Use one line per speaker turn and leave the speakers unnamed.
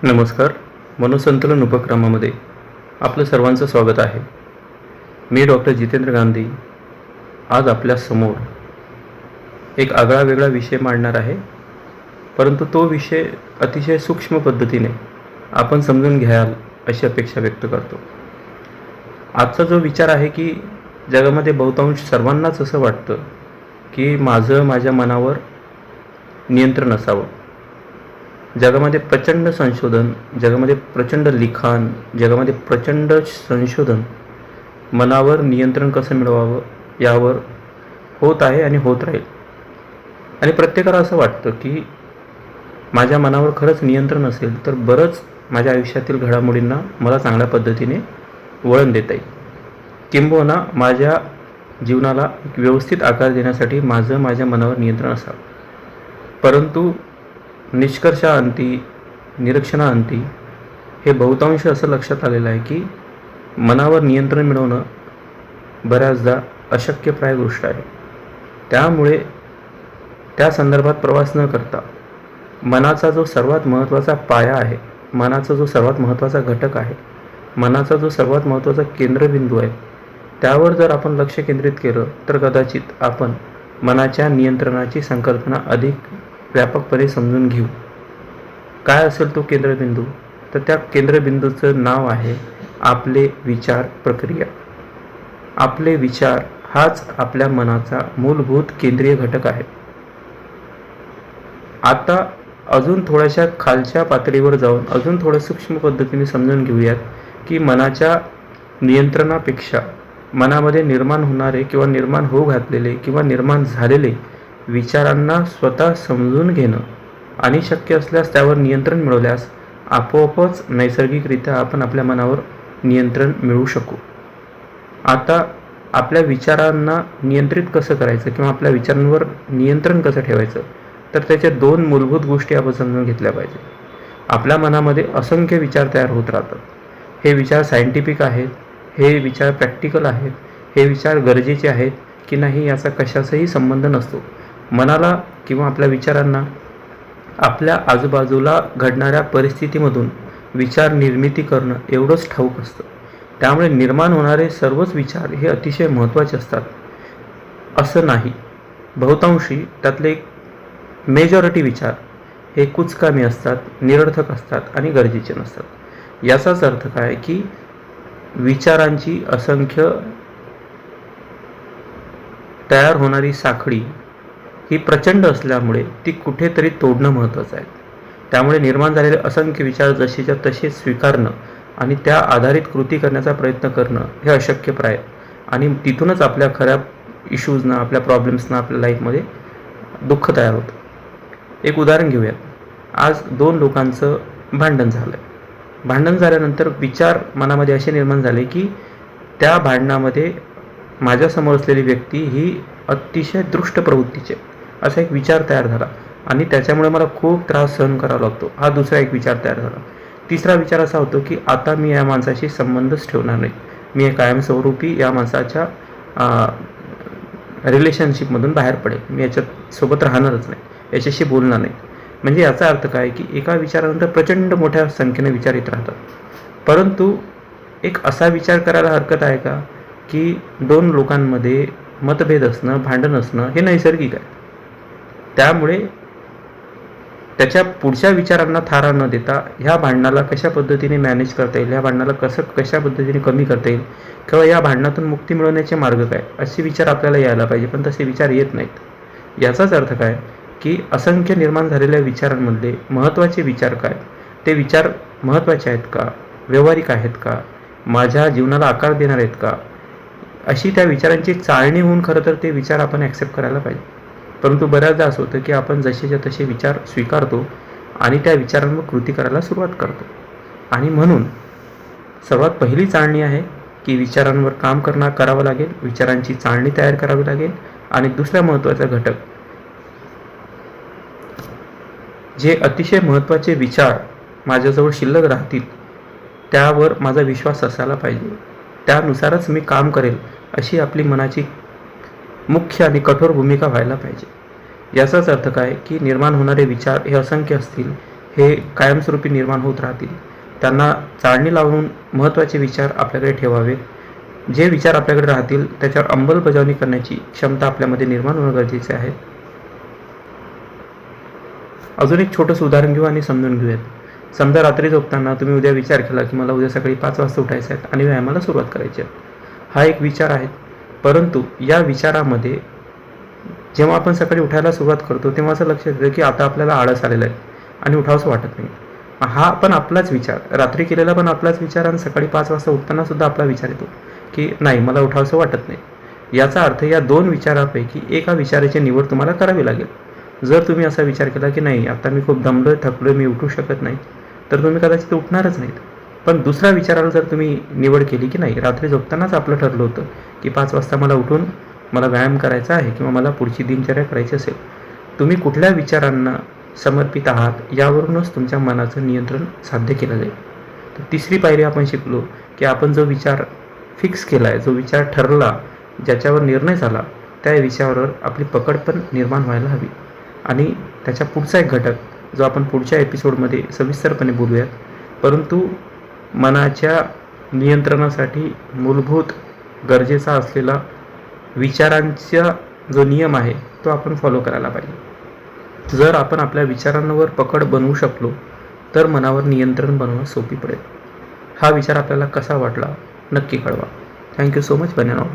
नमस्कार. मनोसंतुलन उपक्रमामध्ये आपलं सर्वांचं स्वागत आहे. मी डॉक्टर जितेंद्र गांधी आज आपल्यासमोर एक आगळा-वेगळा विषय मांडणार आहे, परंतु तो विषय अतिशय सूक्ष्म पद्धतीने आपण समजून घ्याल अशी अपेक्षा व्यक्त करतो. आजचा जो विचार आहे की जगामध्ये बहुतांश सर्वांनाच असं वाटतं की माझ्या मनावर नियंत्रण असावं. जगामध्ये प्रचंड संशोधन, जगामध्ये प्रचंड लिखाण, जगामध्ये प्रचंड संशोधन मनावर नियंत्रण कसं मिळवावं यावर होत आहे आणि होत राहील. आणि प्रत्येकाला असं वाटतं की माझ्या मनावर खरंच नियंत्रण असेल तर बरंच माझ्या आयुष्यातील घडामोडींना मला चांगल्या पद्धतीने वळण देता येईल, किंबहुना माझ्या जीवनाला एक व्यवस्थित आकार देण्यासाठी माझ्या मनावर नियंत्रण असावं. परंतु निष्कर्षाअंती, निरीक्षणाअंती हे बहुतांश असं लक्षात आलेलं आहे की मनावर नियंत्रण मिळवणं बऱ्याचदा अशक्यप्राय गोष्ट आहे. त्यामुळे त्या संदर्भात प्रवास न करता मनाचा जो सर्वात महत्त्वाचा पाया आहे, मनाचा जो सर्वात महत्त्वाचा घटक आहे, मनाचा जो सर्वात महत्त्वाचा केंद्रबिंदू आहे, त्यावर जर आपण लक्ष केंद्रित केलं तर कदाचित आपण मनाच्या नियंत्रणाची संकल्पना अधिक व्यापकपणे समजून घेऊ. काय असेल तो केंद्रबिंदू? तर त्या केंद्रबिंदूचं नाव आहे आपले विचार प्रक्रिया. आपले विचार हाच आपल्या मनाचा मूलभूत केंद्रीय घटक आहे. आता अजून थोड्याशा खालच्या पातळीवर जाऊन अजून थोडं सूक्ष्म पद्धतीने समजून घेऊयात की मनाच्या नियंत्रणापेक्षा मनामध्ये निर्माण होणारे किंवा निर्माण होऊ घातलेले किंवा निर्माण झालेले विचारांना स्वतः समजून घेणं आणि शक्य असल्यास त्यावर नियंत्रण मिळवल्यास आपोआपच नैसर्गिकरित्या आपण आपल्या मनावर नियंत्रण मिळवू शकू. आता आपल्या विचारांना नियंत्रित कसं करायचं किंवा आपल्या विचारांवर नियंत्रण कसं ठेवायचं, तर त्याच्या दोन मूलभूत गोष्टी आपण समजून घेतल्या पाहिजे. आपल्या मनामध्ये असंख्य विचार तयार होत राहतात. हे विचार सायंटिफिक आहेत, हे विचार प्रॅक्टिकल आहेत, हे विचार गरजेचे आहेत की नाही याचा कशाचाही संबंध नसतो. मनाला किंवा आपल्या विचारांना आपल्या आजूबाजूला घडणाऱ्या परिस्थितीमधून विचार निर्मिती करणं एवढंच ठाऊक असतं. त्यामुळे निर्माण होणारे सर्वच विचार हे अतिशय महत्त्वाचे असतात असं नाही. बहुतांशी त्यातले एक मेजॉरिटी विचार हे कुचकामी असतात, निरर्थक असतात आणि गरजेचे नसतात. याचाच अर्थ काय की विचारांची असंख्य तयार होणारी साखळी ही प्रचंड असल्यामुळे ती कुठेतरी तोडणं महत्त्वाचं आहे. त्यामुळे निर्माण झालेले असंख्य विचार जसेच्या तसे स्वीकारणं आणि त्या आधारित कृती करण्याचा प्रयत्न करणं हे अशक्यप्राय आहे. आणि तिथूनच आपल्या खऱ्या इश्यूजना, आपल्या प्रॉब्लेम्सना, आपल्या लाईफमध्ये दुःख तयार होतं. एक उदाहरण घेऊयात. आज दोन लोकांचं भांडण झालं. भांडण झाल्यानंतर विचार मनामध्ये असे निर्माण झाले की त्या भांडणामध्ये माझ्यासमोर असलेली व्यक्ती ही अतिशय दृष्ट प्रवृत्तीची असा एक विचार तयार झाला आणि त्याच्यामुळे मला खूप त्रास सहन करावा लागतो. हा दुसरा एक विचार तयार झाला. तिसरा विचार असा होतो की आता मी या माणसाशी संबंधच ठेवणार नाही, मी कायमस्वरूपी या माणसाच्या रिलेशनशिपमधून बाहेर पडेल, मी याच्यासोबत राहणारच नाही, याच्याशी बोलणार नाही. म्हणजे याचा अर्थ काय की एका विचारानंतर प्रचंड मोठ्या संख्येने विचार येत राहतात. परंतु एक असा विचार करायला हरकत आहे का की दोन लोकांमध्ये मतभेद असणं, भांडण असणं हे नैसर्गिक आहे. त्यामुळे त्याच्या पुढच्या विचारांना थारा न देता ह्या भांडणाला कशा पद्धतीने मॅनेज करता येईल, ह्या भांडणाला कशा पद्धतीने कमी करता येईल किंवा या भांडणातून मुक्ती मिळवण्याचे मार्ग काय, असे विचार आपल्याला यायला पाहिजे. पण तसे विचार येत नाहीत. याचाच अर्थ काय की असंख्य निर्माण झालेल्या विचारांमधले महत्त्वाचे विचार काय, ते विचार महत्त्वाचे आहेत का, व्यावहारिक आहेत का, माझ्या जीवनाला आकार देणार आहेत का, अशी त्या विचारांची चाळणी होऊन खरं तर ते विचार आपण ॲक्सेप्ट करायला पाहिजे. परंतु बऱ्याचदा असं होतं की आपण जसेच्या तसे विचार स्वीकारतो आणि त्या विचारांवर कृती करायला सुरुवात करतो. आणि म्हणून सर्वात पहिली चाळणी आहे की विचारांवर काम करावं लागेल, विचारांची चाळणी तयार करावी लागेल. आणि दुसरा महत्त्वाचा घटक, जे अतिशय महत्त्वाचे विचार माझ्याजवळ शिल्लक राहतील त्यावर माझा विश्वास असायला पाहिजे, त्यानुसारच मी काम करेल अशी आपली मनाची मुख्य आणि कठोर भूमिका व्हायला पाहिजे. याचाच अर्थ काय की निर्माण होणारे विचार हे असंख्य असतील हे कायमस्वरूपी निर्माण होत राहतील. त्यांना चाळणी लावून महत्त्वाचे विचार आपल्याकडे ठेवावेत. जे विचार आपल्याकडे राहतील त्याच्यावर अंमलबजावणी करण्याची क्षमता आपल्यामध्ये निर्माण होणं गरजेचे आहे. अजून एक छोटंसं उदाहरण घेऊ आणि समजून घेऊयात. समजा रात्री झोपताना तुम्ही उद्या विचार केला की मला उद्या सकाळी 5 वाजता उठायचं आहे आणि व्यायामाला सुरुवात करायची आहे. हा एक विचार आहे. परंतु या विचारामध्ये जेव्हा आपण सकाळी उठायला सुरुवात करतो तेव्हा असं लक्षात येतं की आता आपल्याला आळस आलेला आहे आणि उठावंसं वाटत नाही. हा पण आपलाच विचार, रात्री केलेला पण आपलाच विचार आणि सकाळी 5 वाजता उठताना सुद्धा आपला विचार येतो की नाही, मला उठावंसं वाटत नाही. याचा अर्थ या 2 विचारापैकी एका विचाराची निवड तुम्हाला करावी लागेल. जर तुम्ही असा विचार केला की नाही, आता मी खूप दमलोय, थकलोय, मी उठू शकत नाही, तर तुम्ही कदाचित उठणारच नाहीत. पण दुसऱ्या विचाराला जर तुम्ही निवड केली की नाही, रात्री झोपतानाच आपलं ठरलं होतं की 5 वाजता मला उठून मला व्यायाम करायचा आहे किंवा मला पुढची दिनचर्या करायची असेल, तुम्ही कुठल्या विचारांना समर्पित आहात यावरूनच तुमच्या मनाचं नियंत्रण साध्य केलं जाईल. तर तिसरी पायरी आपण शिकलो की आपण जो विचार फिक्स केला आहे, जो विचार ठरला, ज्याच्यावर निर्णय झाला, त्या विचारावर आपली पकड पण निर्माण व्हायला हवी. आणि त्याच्या पुढचा एक घटक जो आपण पुढच्या एपिसोडमध्ये सविस्तरपणे बोलूयात. परंतु मनाच्या नियंत्रणासाठी मूलभूत गरजेचा असलेला विचारांचा जो नियम आहे तो आपण फॉलो करायला पाहिजे. जर आपण आपल्या विचारांवर पकड बनवू शकलो तर मनावर नियंत्रण बनवणं सोपी पडेल. हा विचार आपल्याला कसा वाटला नक्की कळवा. Thank you so much. बन्या नाव.